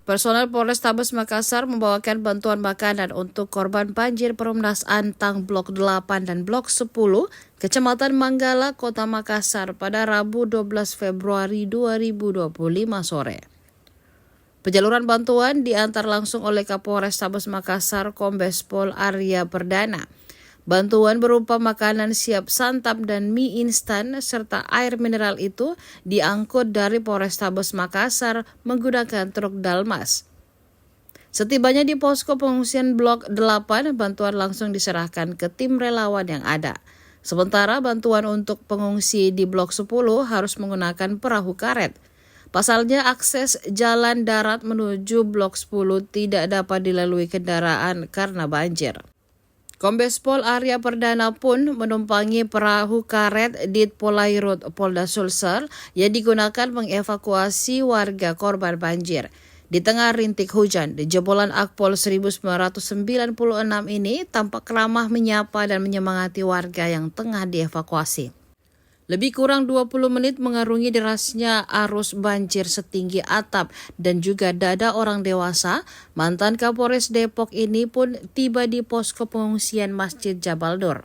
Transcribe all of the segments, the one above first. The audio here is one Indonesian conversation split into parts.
Personel Polrestabes Makassar membawakan bantuan makanan untuk korban banjir Perumnas Antang Blok 8 dan Blok 10, Kecamatan Manggala, Kota Makassar pada Rabu 12 Februari 2025 sore. Penyaluran bantuan diantar langsung oleh Kapolrestabes Makassar Kombes Pol Arya Perdana. Bantuan berupa makanan siap santap dan mie instan serta air mineral itu diangkut dari Polrestabes Makassar menggunakan truk Dalmas. Setibanya di posko pengungsian Blok 8, bantuan langsung diserahkan ke tim relawan yang ada. Sementara bantuan untuk pengungsi di Blok 10 harus menggunakan perahu karet. Pasalnya akses jalan darat menuju Blok 10 tidak dapat dilalui kendaraan karena banjir. Kombes Pol Arya Perdana pun menumpangi perahu karet di Polairut Polda Sulsel yang digunakan mengevakuasi warga korban banjir. Di tengah rintik hujan, jebolan Akpol 1996 ini tampak ramah menyapa dan menyemangati warga yang tengah dievakuasi. Lebih kurang 20 menit mengarungi derasnya arus banjir setinggi atap dan juga dada orang dewasa, mantan Kapolres Depok ini pun tiba di posko pengungsian Masjid Jabal Nur.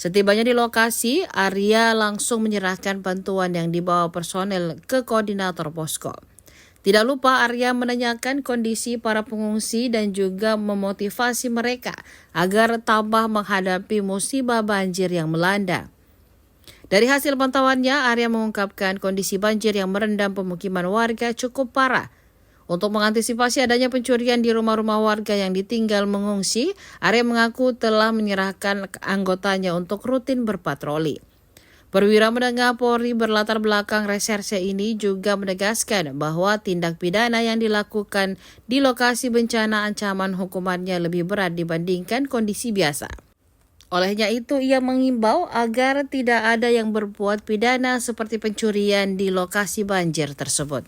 Setibanya di lokasi, Arya langsung menyerahkan bantuan yang dibawa personel ke koordinator posko. Tidak lupa Arya menanyakan kondisi para pengungsi dan juga memotivasi mereka agar tambah menghadapi musibah banjir yang melanda. Dari hasil pantauannya, Arya mengungkapkan kondisi banjir yang merendam pemukiman warga cukup parah. Untuk mengantisipasi adanya pencurian di rumah-rumah warga yang ditinggal mengungsi, Arya mengaku telah menyerahkan anggotanya untuk rutin berpatroli. Perwira Menengah Polri berlatar belakang reserse ini juga menegaskan bahwa tindak pidana yang dilakukan di lokasi bencana ancaman hukumannya lebih berat dibandingkan kondisi biasa. Olehnya itu, ia mengimbau agar tidak ada yang berbuat pidana seperti pencurian di lokasi banjir tersebut.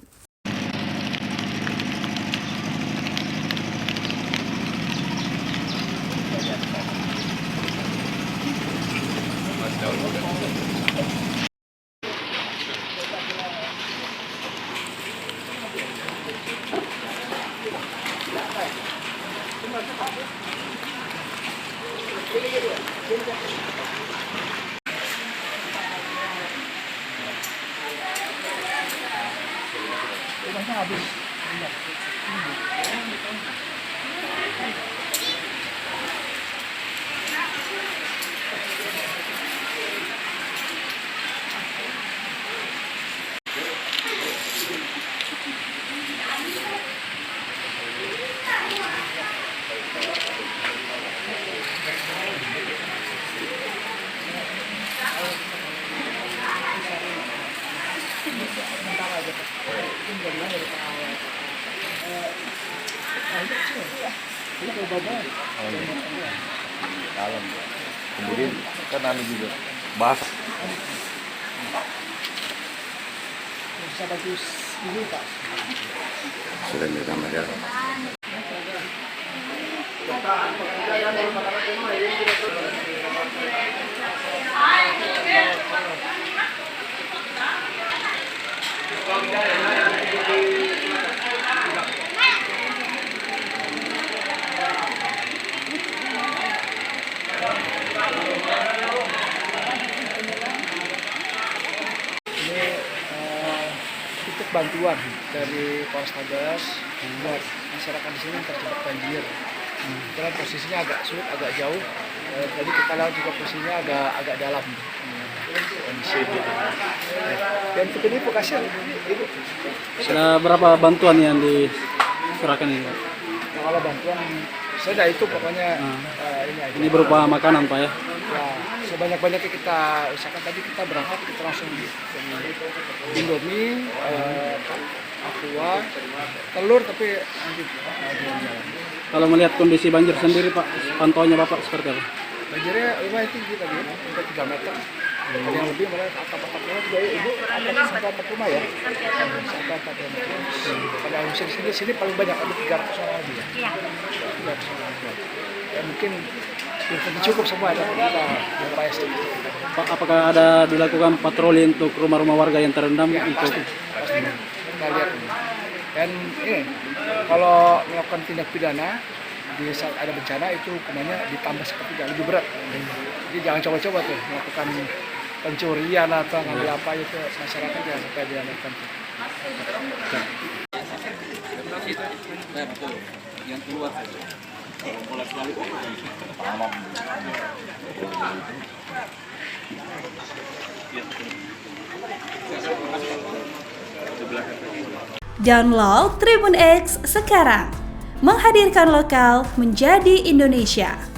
Dalam. Kemudian kan ada juga bas. Bisa bagus dulu Pak. Sudah di kamera. Titik bantuan dari Polrestabes buat masyarakat di sini yang terjebak banjir. Karena posisinya agak sulit, agak jauh. Jadi kita lihat juga posisinya agak dalam kondisi ini. Dan untuk ini Bekasi, Ibu. Sudah berapa bantuan yang diserahkan ini? Kalau bantuan saya itu pokoknya ini aja. Ini berupa makanan Pak ya? Ya, sebanyak-banyaknya kita usahakan. Tadi kita berangkat kita langsung Indomie, aqua, telur, tapi nanti Kalau melihat kondisi banjir sendiri Pak, pantauannya Bapak seperti apa? banjirnya lumayan tinggi tadi, sampai 3 meter. Ada yang lebih malah atap-atap rumah juga, Ibu, sampai atap rumah ya? Sampai atap rumah. Pada usir sini paling banyak, ada 300 orang lebih ya? Iya. 300 orang lebih. Ya mungkin belum tentu cukup semua, ada kita berupaya sedikit. Pak, apakah ada dilakukan patroli untuk rumah-rumah warga yang terendam? Ya, untuk pasti. Kita lihat ini. Dan ini kalau melakukan tindak pidana di saat ada bencana itu hukumannya ditambah sepertiga, lebih berat. Jadi jangan coba-coba tuh melakukan pencurian atau ngambil apa itu, masyarakat jangan sampai dilakukan tuh. Download Tribun X sekarang, menghadirkan lokal menjadi Indonesia.